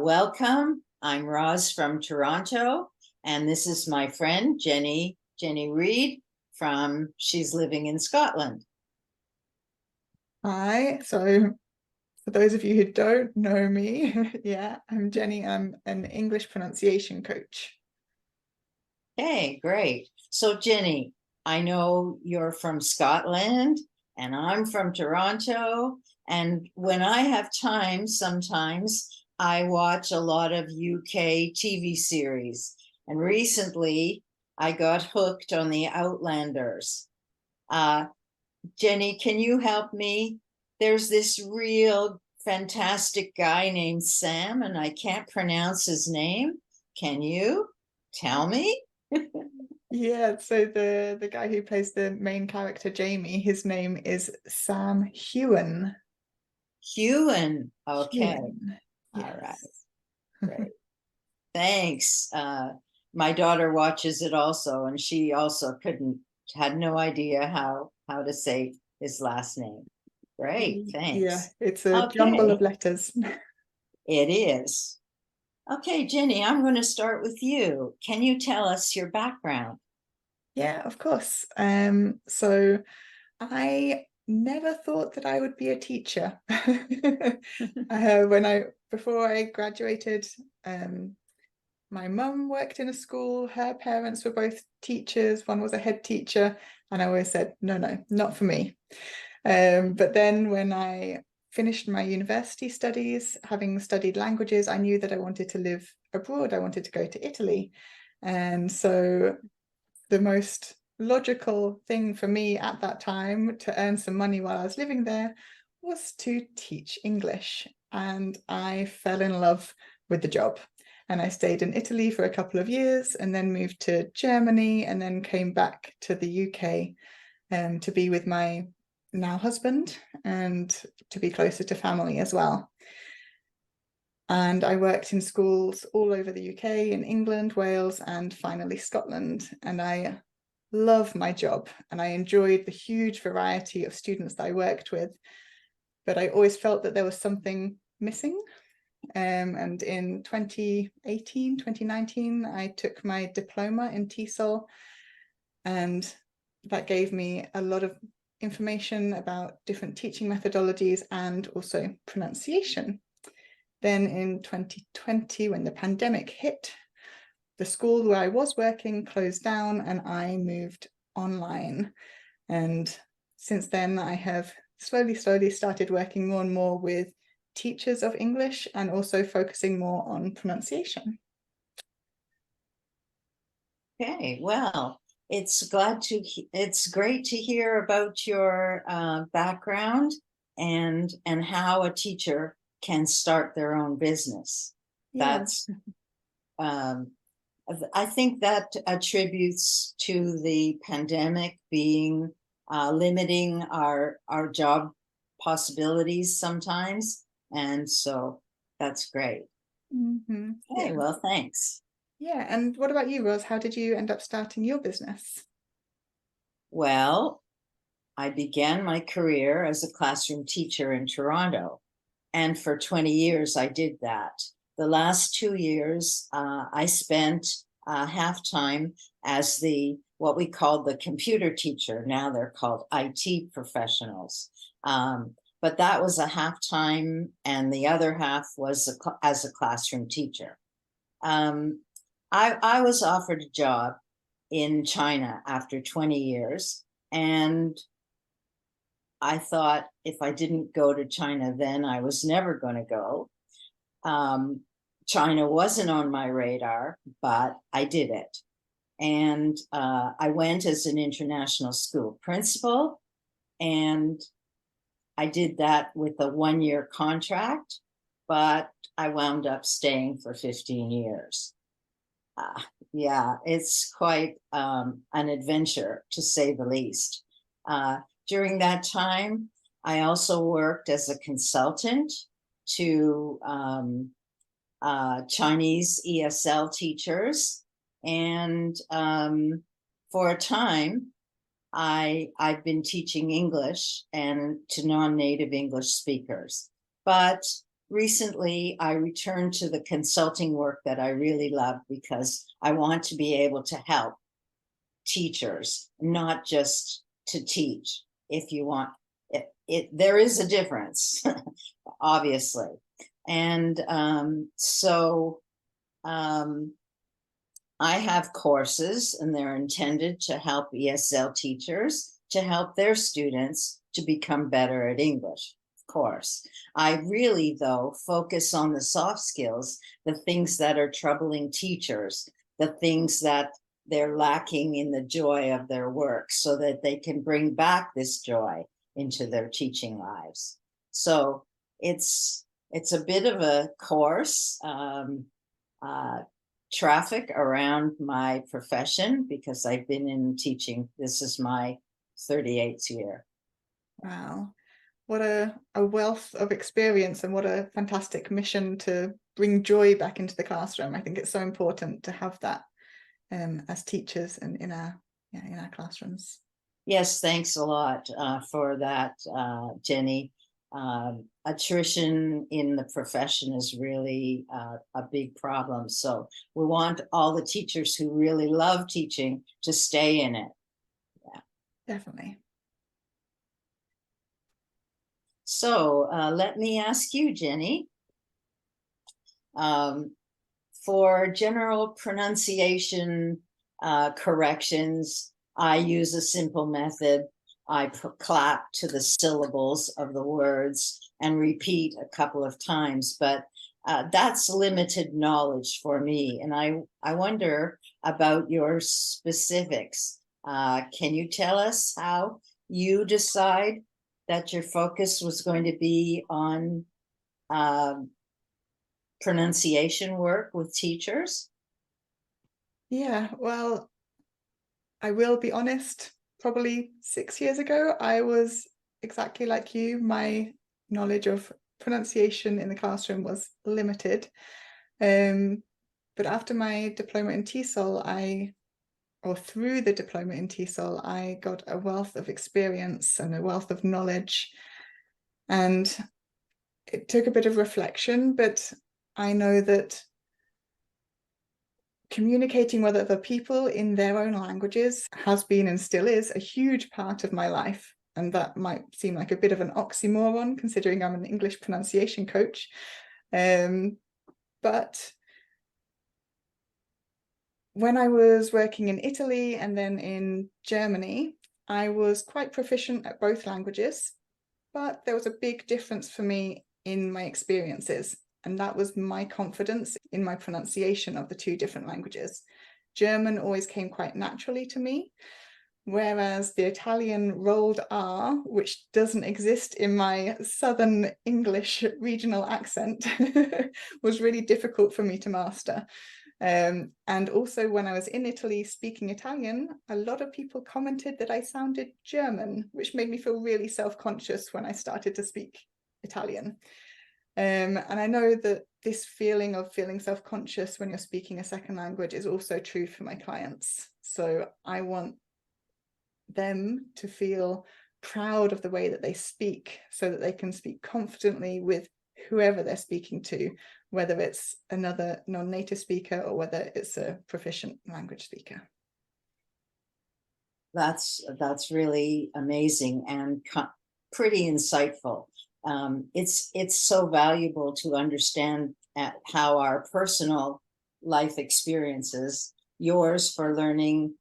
Welcome. I'm Roz from Toronto, and this is my friend Jennie Reed she's living in Scotland. Hi. So, for those of you who don't know me, yeah, I'm Jenny. I'm an English pronunciation coach. Hey, great. So Jennie, I know you're from Scotland and I'm from Toronto. And when I have time, sometimes I watch a lot of UK TV series. And recently I got hooked on the Outlanders. Uh, Jennie, can you help me? There's this real fantastic guy named Sam, and I can't pronounce his name. Can you tell me? Yeah, so the guy who plays the main character, Jamie, his name is Sam Hewen. Hewen. Okay. Hewen. All right. Yes. Great. Thanks. My daughter watches it also, and she also had no idea how to say his last name. Great. Yeah, Thanks. it's a jumble of Okay. letters. It is. Okay, Jennie, I'm going to start with you. Can you tell us your background? Yeah, of course. So I never thought that I would be a teacher. Before I graduated, my mum worked in a school. Her parents were both teachers. One was a head teacher, and I always said, no, no, not for me. But then when I finished my university studies, having studied languages, I knew that I wanted to live abroad. I wanted to go to Italy. And so the most logical thing for me at that time to earn some money while I was living there was to teach English. And I fell in love with the job. And I stayed in Italy for a couple of years and then moved to Germany and then came back to the UK to be with my now husband and to be closer to family as well. And I worked in schools all over the UK, in England, Wales, and finally Scotland. And I love my job and I enjoyed the huge variety of students that I worked with. But I always felt that there was something missing. And in 2018, 2019, I took my diploma in TESOL, and that gave me a lot of information about different teaching methodologies and also pronunciation. Then in 2020, when the pandemic hit, the school where I was working closed down and I moved online. And since then, I have slowly started working more and more with teachers of English and also focusing more on pronunciation. Okay, well, it's great to hear about your background and how a teacher can start their own business. Yeah. That's um, I think that attributes to the pandemic being limiting our job possibilities sometimes, and so that's great. Mm-hmm. Okay, Yeah. well, thanks. Yeah. And what about you, Roz? How did you end up starting your business? Well, I began my career as a classroom teacher in Toronto, and for 20 years I did that. The last 2 years I spent half time as the what we called the computer teacher. Now they're called IT professionals. But that was a half time, and the other half was as a classroom teacher. Um, I was offered a job in China after 20 years, and I thought if I didn't go to China then, I was never going to go. Um, China wasn't on my radar, but I did it. And I went as an international school principal, and I did that with a 1 year contract, but I wound up staying for 15 years. Uh, yeah, it's quite an adventure to say the least. During that time, I also worked as a consultant to Chinese ESL teachers. And for a time, I've been teaching English and to non-native English speakers. But recently I returned to the consulting work that I really love because I want to be able to help teachers, not just to teach. If you want there is a difference, obviously. And I have courses, and they're intended to help ESL teachers to help their students to become better at English. Of course, I really, though, focus on the soft skills, the things that are troubling teachers, the things that they're lacking in the joy of their work, so that they can bring back this joy into their teaching lives. So it's a bit of a course, traffic around my profession, because I've been in teaching. This is my 38th year. Wow. What a wealth of experience, and what a fantastic mission to bring joy back into the classroom. I think it's so important to have that as teachers and in our classrooms. Yes, thanks a lot for that, Jenny. Attrition in the profession is really a big problem. So we want all the teachers who really love teaching to stay in it. Yeah, definitely. So let me ask you, Jenny, for general pronunciation corrections, I use a simple method. I clap to the syllables of the words and repeat a couple of times, but that's limited knowledge for me. And I wonder about your specifics. Can you tell us how you decide that your focus was going to be on pronunciation work with teachers? Yeah, well, I will be honest, probably 6 years ago, I was exactly like you. My knowledge of pronunciation in the classroom was limited. But after my diploma in TESOL, through the diploma in TESOL, I got a wealth of experience and a wealth of knowledge. And it took a bit of reflection, but I know that communicating with other people in their own languages has been and still is a huge part of my life. And that might seem like a bit of an oxymoron, considering I'm an English pronunciation coach. But when I was working in Italy and then in Germany, I was quite proficient at both languages, but there was a big difference for me in my experiences. And that was my confidence in my pronunciation of the two different languages. German always came quite naturally to me, whereas the Italian rolled R, which doesn't exist in my Southern English regional accent, was really difficult for me to master. And also when I was in Italy speaking Italian, a lot of people commented that I sounded German, which made me feel really self-conscious when I started to speak Italian. And I know that this feeling of feeling self-conscious when you're speaking a second language is also true for my clients. So I want them to feel proud of the way that they speak, so that they can speak confidently with whoever they're speaking to, whether it's another non-native speaker or whether it's a proficient language speaker. That's really amazing and pretty insightful. It's so valuable to understand how our personal life experiences, yours for learning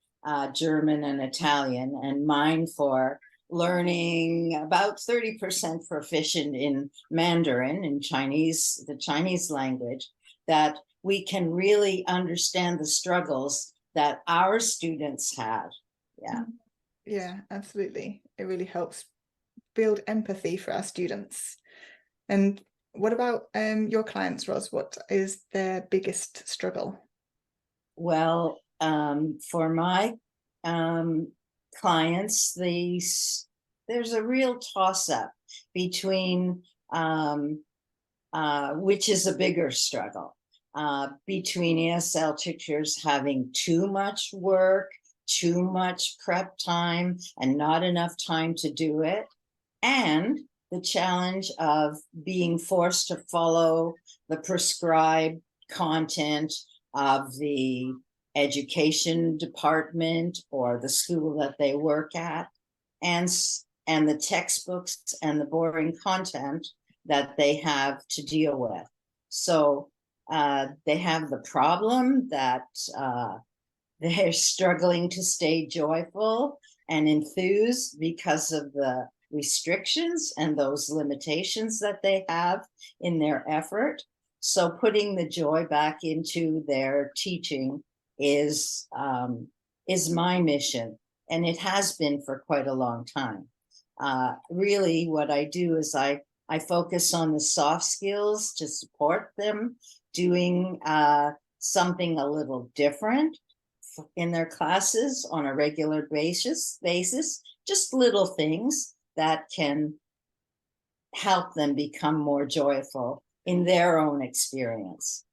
German and Italian, and mine for learning about 30% proficient in Mandarin, in Chinese, the Chinese language, that we can really understand the struggles that our students have. Yeah. Yeah, absolutely. It really helps build empathy for our students. And what about your clients, Roz? What is their biggest struggle? Well, for my clients, there's a real toss-up between which is a bigger struggle, between ESL teachers having too much work, too much prep time, and not enough time to do it, and the challenge of being forced to follow the prescribed content of the education department or the school that they work at, and the textbooks and the boring content that they have to deal with. So they have the problem that they're struggling to stay joyful and enthused because of the restrictions and those limitations that they have in their effort. So putting the joy back into their teaching is my mission, and it has been for quite a long time. Really, what I do is I focus on the soft skills to support them doing something a little different in their classes on a regular basis, just little things that can help them become more joyful in their own experience.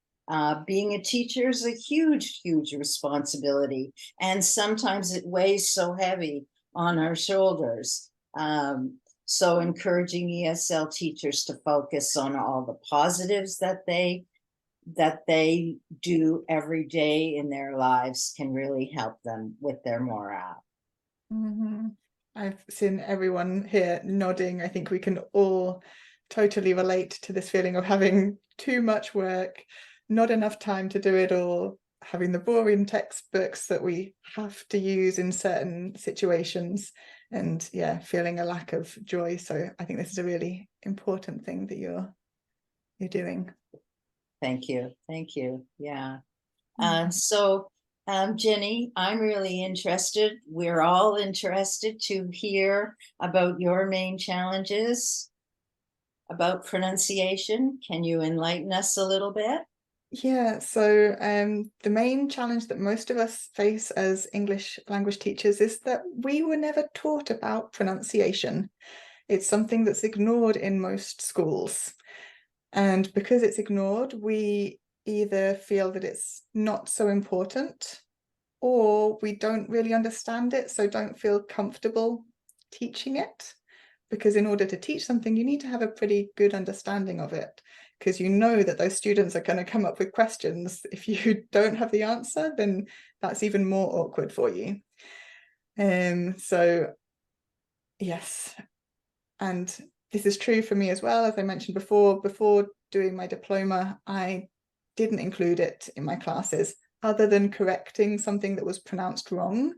Being a teacher is a huge, huge responsibility, and sometimes it weighs so heavy on our shoulders. So encouraging ESL teachers to focus on all the positives that they do every day in their lives can really help them with their morale. Mm-hmm. I've seen everyone here nodding. I think we can all totally relate to this feeling of having too much work, not enough time to do it all, having the boring textbooks that we have to use in certain situations, and yeah, feeling a lack of joy. So I think this is a really important thing that you're doing. Thank you. Thank you. Yeah. Mm-hmm. So Jennie, I'm really interested. We're all interested to hear about your main challenges about pronunciation. Can you enlighten us a little bit? Yeah, so the main challenge that most of us face as English language teachers is that we were never taught about pronunciation. It's something that's ignored in most schools. And because it's ignored, we either feel that it's not so important, or we don't really understand it, so don't feel comfortable teaching it. Because in order to teach something, you need to have a pretty good understanding of it, because you know that those students are going to come up with questions. If you don't have the answer, then that's even more awkward for you. So yes, and this is true for me as well. As I mentioned before doing my diploma, I didn't include it in my classes, other than correcting something that was pronounced wrong.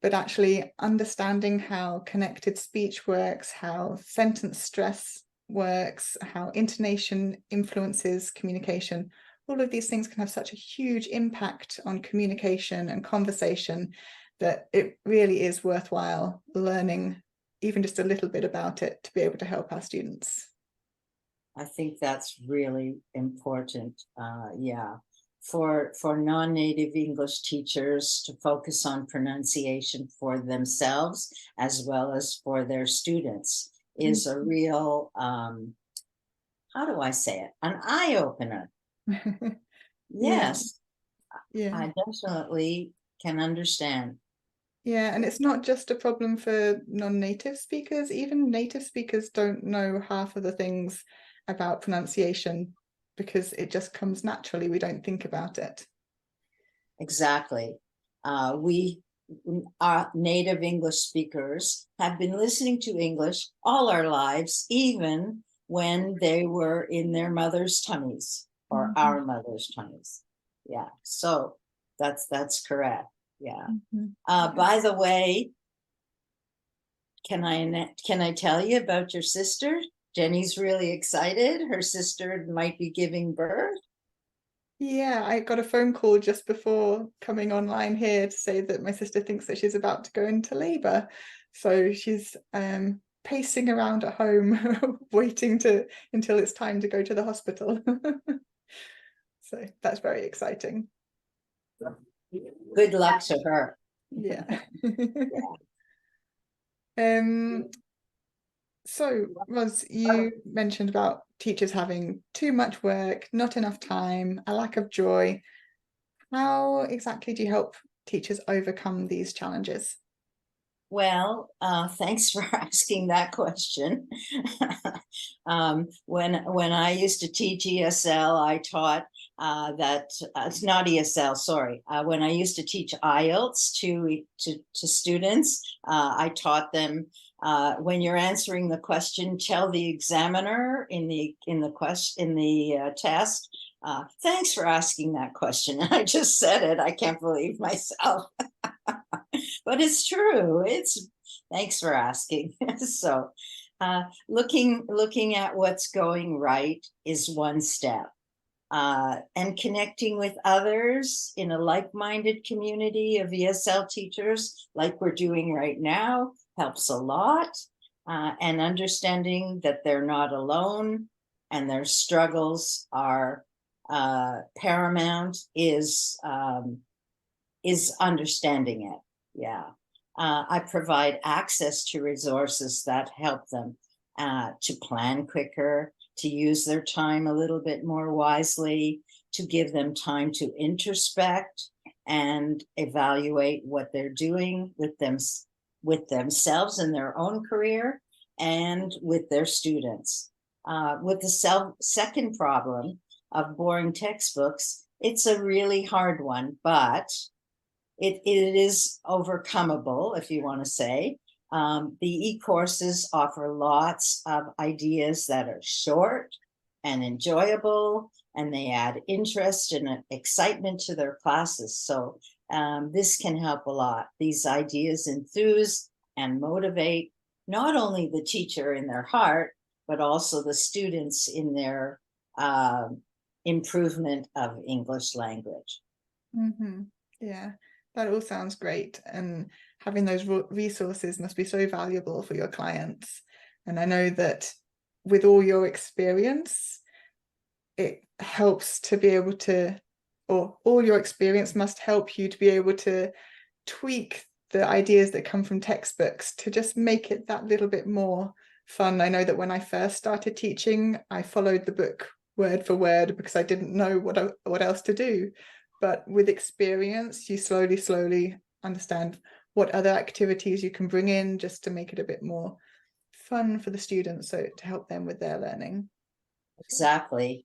But actually understanding how connected speech works, how sentence stress works, how intonation influences communication, all of these things can have such a huge impact on communication and conversation that it really is worthwhile learning even just a little bit about it to be able to help our students. I think that's really important. Yeah. For non-native English teachers to focus on pronunciation for themselves as well as for their students is a real, how do I say it? An eye-opener. Yes, yeah. I definitely can understand. Yeah, and it's not just a problem for non-native speakers. Even native speakers don't know half of the things about pronunciation because it just comes naturally. We don't think about it. Exactly. Our native English speakers have been listening to English all our lives, even when they were in their mother's tummies or our mother's tummies. Yeah, so that's correct. Yeah. By the way, can I tell you about your sister? Jennie's really excited. Her sister might be giving birth. Yeah, I got a phone call just before coming online here to say that my sister thinks that she's about to go into labor. So she's pacing around at home, waiting until it's time to go to the hospital. So that's very exciting. Good luck to her. Yeah. So, Roz, you mentioned about teachers having too much work, not enough time, a lack of joy. How exactly do you help teachers overcome these challenges? Well, thanks for asking that question. When I used to teach ESL, I taught that it's not ESL. Sorry. When I used to teach IELTS to students, I taught them when you're answering the question, tell the examiner in the test. Thanks for asking that question. I just said it. I can't believe myself. But it's true. It's thanks for asking. So looking at what's going right is one step. And connecting with others in a like-minded community of ESL teachers, like we're doing right now, helps a lot. And understanding that they're not alone and their struggles are paramount is understanding it. Yeah. I provide access to resources that help them to plan quicker, to use their time a little bit more wisely, to give them time to introspect and evaluate what they're doing with themselves in their own career and with their students. With the second problem of boring textbooks, it's a really hard one, but it is overcomable, if you want to say. The e-courses offer lots of ideas that are short and enjoyable, and they add interest and excitement to their classes. So this can help a lot. These ideas enthuse and motivate not only the teacher in their heart, but also the students in their improvement of English language. Mm-hmm. Yeah, that all sounds great. And having those resources must be so valuable for your clients. And I know that with all your experience, it helps to be able to, or all your experience must help you to be able to tweak the ideas that come from textbooks to just make it that little bit more fun. I know that when I first started teaching, I followed the book word for word because I didn't know what else to do. But with experience, you slowly understand what other activities you can bring in just to make it a bit more fun for the students, so to help them with their learning. Exactly.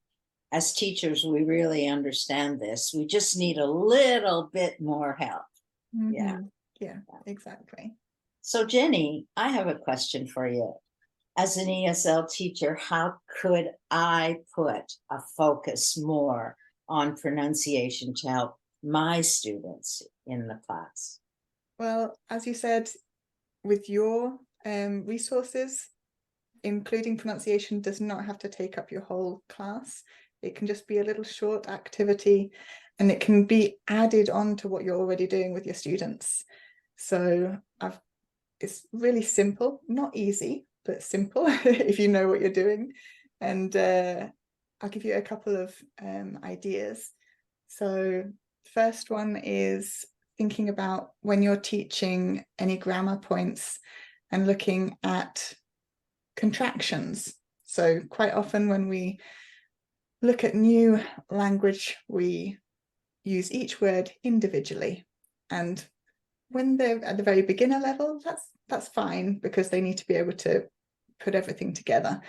As teachers, we really understand this. We just need a little bit more help. Mm-hmm. Yeah. Yeah, exactly. So Jenny, I have a question for you. As an ESL teacher, how could I put a focus more on pronunciation to help my students in the class? Well, as you said, with your resources, including pronunciation does not have to take up your whole class. It can just be a little short activity, and it can be added on to what you're already doing with your students. So it's really simple, not easy, but simple if you know what you're doing. And I'll give you a couple of ideas. So first one is thinking about when you're teaching any grammar points and looking at contractions. So quite often when we look at new language, we use each word individually. And when they're at the very beginner level, that's fine because they need to be able to put everything together.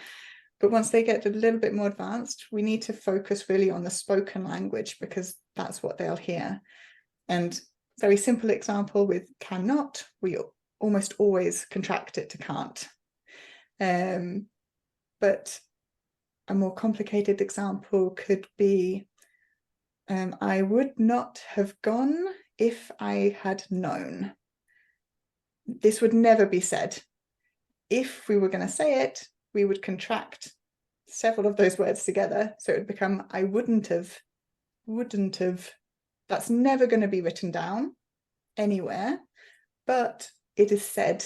But once they get a little bit more advanced, we need to focus really on the spoken language because that's what they'll hear. And very simple example with cannot, we almost always contract it to can't. But a more complicated example could be, I would not have gone if I had known. This would never be said. If we were going to say it, we would contract several of those words together. So it would become, I wouldn't have. That's never going to be written down anywhere, but it is said.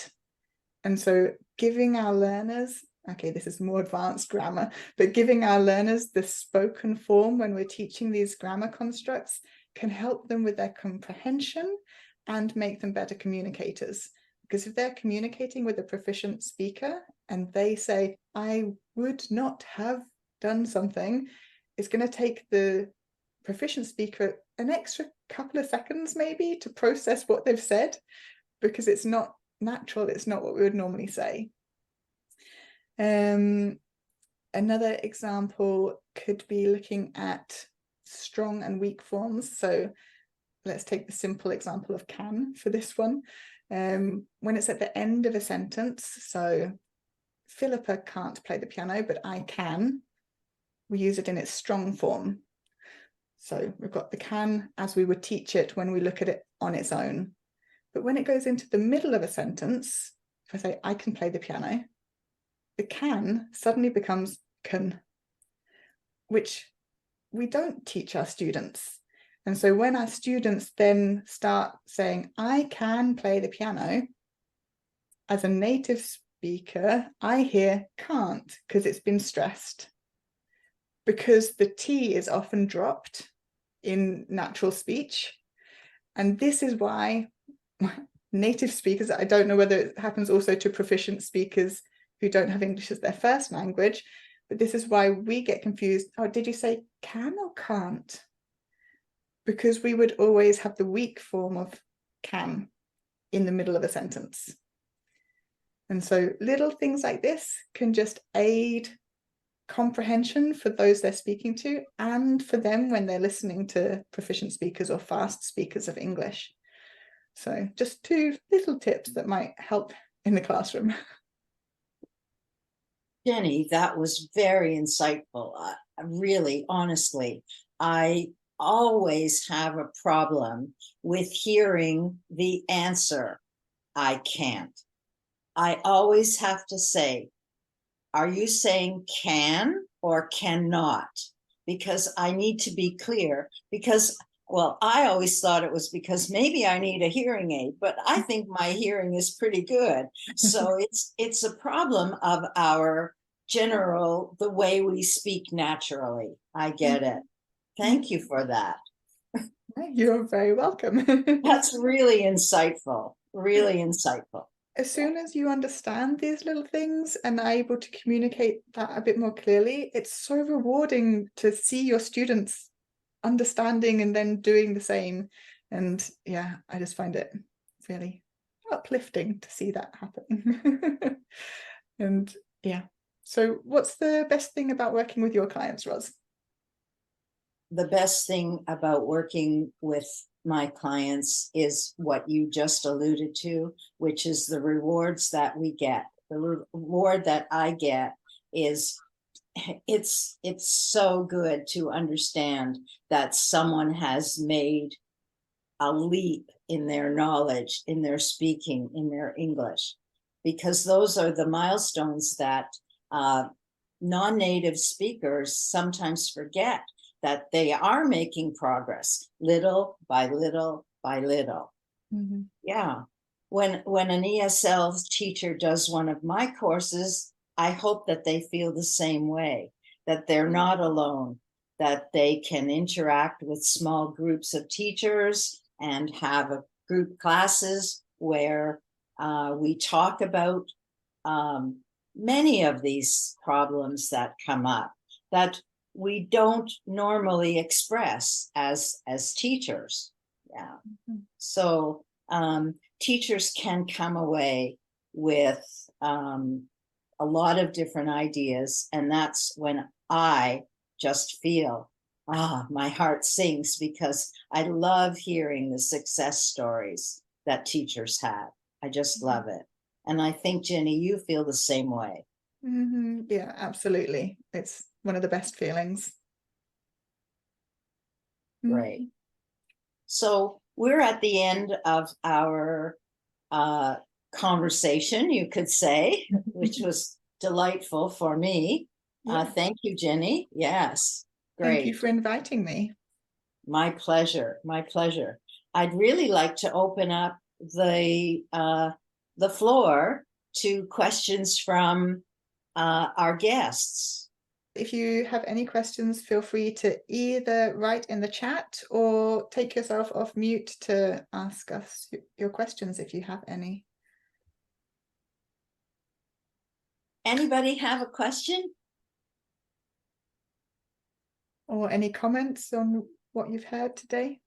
And so giving our learners, okay, this is more advanced grammar, but giving our learners the spoken form when we're teaching these grammar constructs can help them with their comprehension and make them better communicators. Because if they're communicating with a proficient speaker and they say, I would not have done something, it's going to take the proficient speaker an extra couple of seconds maybe to process what they've said, because it's not natural. It's not what we would normally say. Another example could be looking at strong and weak forms. So let's take the simple example of can for this one. When it's at the end of a sentence, so Philippa can't play the piano, but I can, we use it in its strong form. So we've got the can as we would teach it when we look at it on its own. But when it goes into the middle of a sentence, if I say I can play the piano, the can suddenly becomes can, which we don't teach our students. And so when our students then start saying, I can play the piano, as a native speaker, I hear can't because it's been stressed. Because the T is often dropped in natural speech. And this is why native speakers, I don't know whether it happens also to proficient speakers who don't have English as their first language, but this is why we get confused. Oh, did you say can or can't? Because we would always have the weak form of can in the middle of a sentence. And so little things like this can just aid comprehension for those they're speaking to, and for them when they're listening to proficient speakers or fast speakers of English. So just 2 little tips that might help in the classroom. Jenny, that was very insightful. Really, honestly, I always have a problem with hearing the answer, I can't. I always have to say, are you saying can or cannot? Because I need to be clear, because, well, I always thought it was because maybe I need a hearing aid, but I think my hearing is pretty good. So it's a problem of our general, the way we speak naturally. I get it. Thank you for that. You're very welcome. That's really insightful, really insightful. As soon as you understand these little things and are able to communicate that a bit more clearly, it's so rewarding to see your students understanding and then doing the same. And yeah, I just find it really uplifting to see that happen. And yeah, so what's the best thing about working with your clients, Roz? The best thing about working with my clients is what you just alluded to, which is the rewards that we get. The reward that I get is it's so good to understand that someone has made a leap in their knowledge, in their speaking, in their English, because those are the milestones that non-native speakers sometimes forget, that they are making progress little by little by little. Mm-hmm. Yeah. When an ESL teacher does one of my courses, I hope that they feel the same way, that they're not alone, that they can interact with small groups of teachers and have a group classes where we talk about many of these problems that come up that we don't normally express as teachers. Yeah. Mm-hmm. So teachers can come away with a lot of different ideas, and that's when I just feel my heart sinks, because I love hearing the success stories that teachers have. I just love it. And I think, Jenny, you feel the same way. Mm-hmm. Yeah, absolutely. It's one of the best feelings. Right. Mm-hmm. So we're at the end of our conversation, you could say, which was delightful for me. Yeah. Thank you, Jenny. Yes. Great. Thank you for inviting me. My pleasure. My pleasure. I'd really like to open up the floor to questions from our guests. If you have any questions, feel free to either write in the chat or take yourself off mute to ask us your questions if you have any. Anybody have a question? Or any comments on what you've heard today?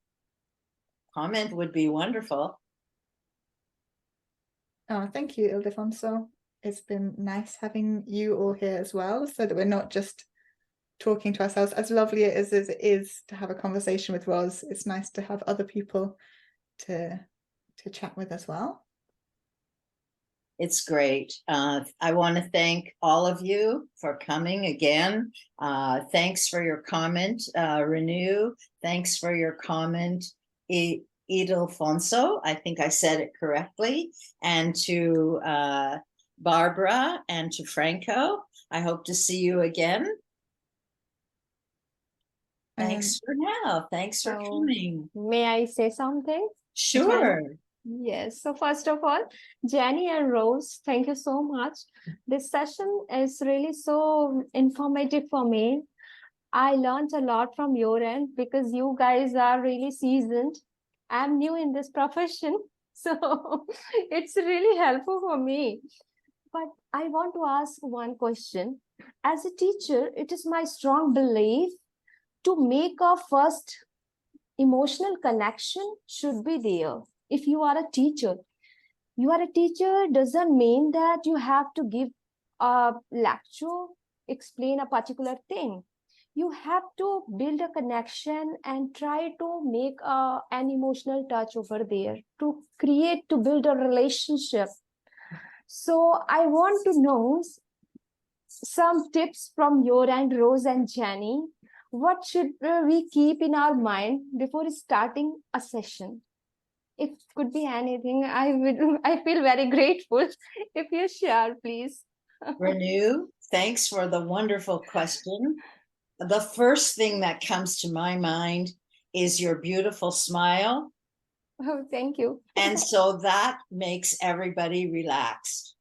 Comment would be wonderful. Oh, thank you, Ildefonso. It's been nice having you all here as well, so that we're not just talking to ourselves. As lovely as it is to have a conversation with Roz, it's nice to have other people to chat with as well. It's great. I want to thank all of you for coming again. Thanks for your comment, Renew. Thanks for your comment, Ildefonso. I think I said it correctly. And to Barbara and to Franco. I hope to see you again. Thanks for now. Thanks for coming. May I say something? Sure. Yes. So first of all, Jennie and Rose, thank you so much. This session is really so informative for me. I learned a lot from your end because you guys are really seasoned. I'm new in this profession, so it's really helpful for me. But I want to ask one question. As a teacher, it is my strong belief to make a first emotional connection should be there. If you are a teacher doesn't mean that you have to give a lecture, explain a particular thing. You have to build a connection and try to make an emotional touch over there, to build a relationship. So I want to know some tips from your end, Rose and Jennie. What should we keep in our mind before starting a session? It could be anything. I feel very grateful if you share, please. Renew, thanks for the wonderful question. The first thing that comes to my mind is your beautiful smile. Oh, thank you. And so that makes everybody relaxed.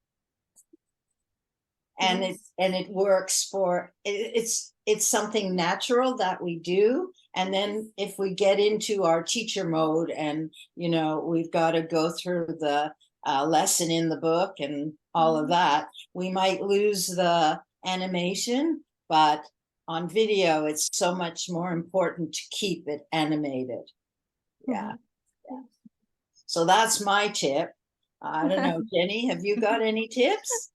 And Yes. it works for it's something natural that we do. And then if we get into our teacher mode and we've got to go through the lesson in the book and all of that, we might lose the animation, but on video it's so much more important to keep it animated. Yeah. So that's my tip. I don't know, Jennie, have you got any tips?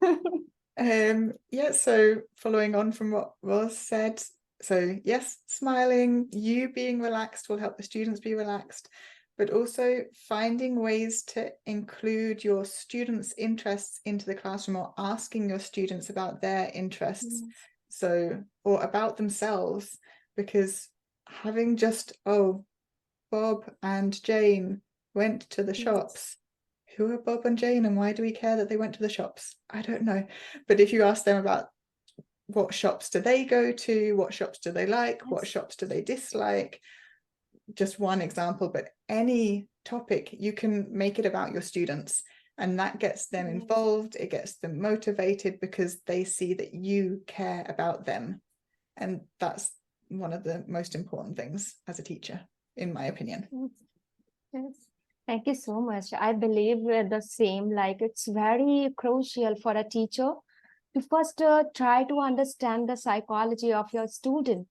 Yeah, so following on from what Roz said, so yes, smiling, you being relaxed will help the students be relaxed, but also finding ways to include your students' interests into the classroom, or asking your students about their interests, so, or about themselves, because having just, oh, Bob and Jane went to the shops. Who are Bob and Jane, and why do we care that they went to the shops? I don't know. But if you ask them about what shops do they go to, what shops do they like, what shops do they dislike, just one example, but any topic, you can make it about your students, and that gets them involved, it gets them motivated because they see that you care about them. And that's one of the most important things as a teacher, in my opinion. Yes. Thank you so much. I believe we're the same. Like, it's very crucial for a teacher to first try to understand the psychology of your student,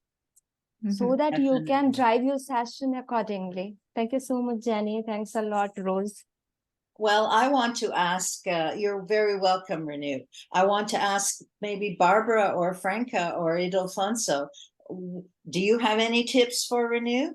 so that you can drive your session accordingly. Thank you so much, Jennie. Thanks a lot, Rose. Well, I want to ask, you're very welcome, Renew. I want to ask maybe Barbara or Franca or Ildefonso, do you have any tips for Renew?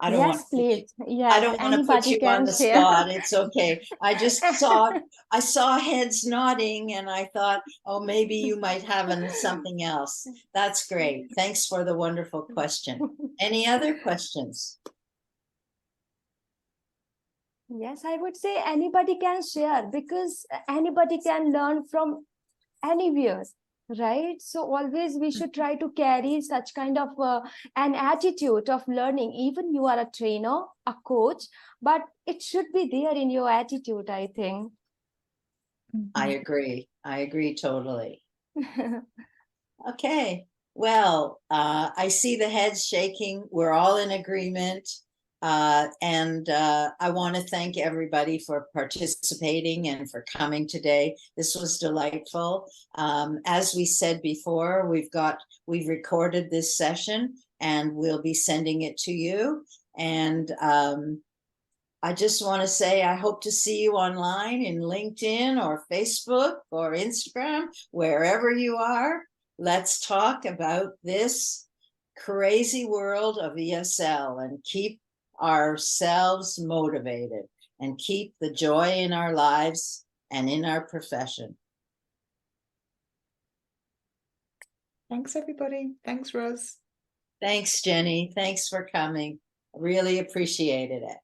I don't want please. Yes, I don't want to put you on the share. spot. It's okay. I just saw heads nodding and I thought, oh, maybe you might have something else. That's great. Thanks for the wonderful question. Any other questions? Yes, I would say anybody can share, because anybody can learn from anywhere, right? So always we should try to carry such kind of an attitude of learning. Even you are a trainer, a coach, but it should be there in your attitude, I think. I agree totally. Okay, well, I see the heads shaking. We're all in agreement. And I want to thank everybody for participating and for coming today. This was delightful. As we said before, we've recorded this session and we'll be sending it to you. And I just want to say, I hope to see you online in LinkedIn or Facebook or Instagram, wherever you are. Let's talk about this crazy world of ESL and keep ourselves motivated and keep the joy in our lives and in our profession. Thanks, everybody. Thanks, Roz. Thanks, Jenny. Thanks for coming. Really appreciated it.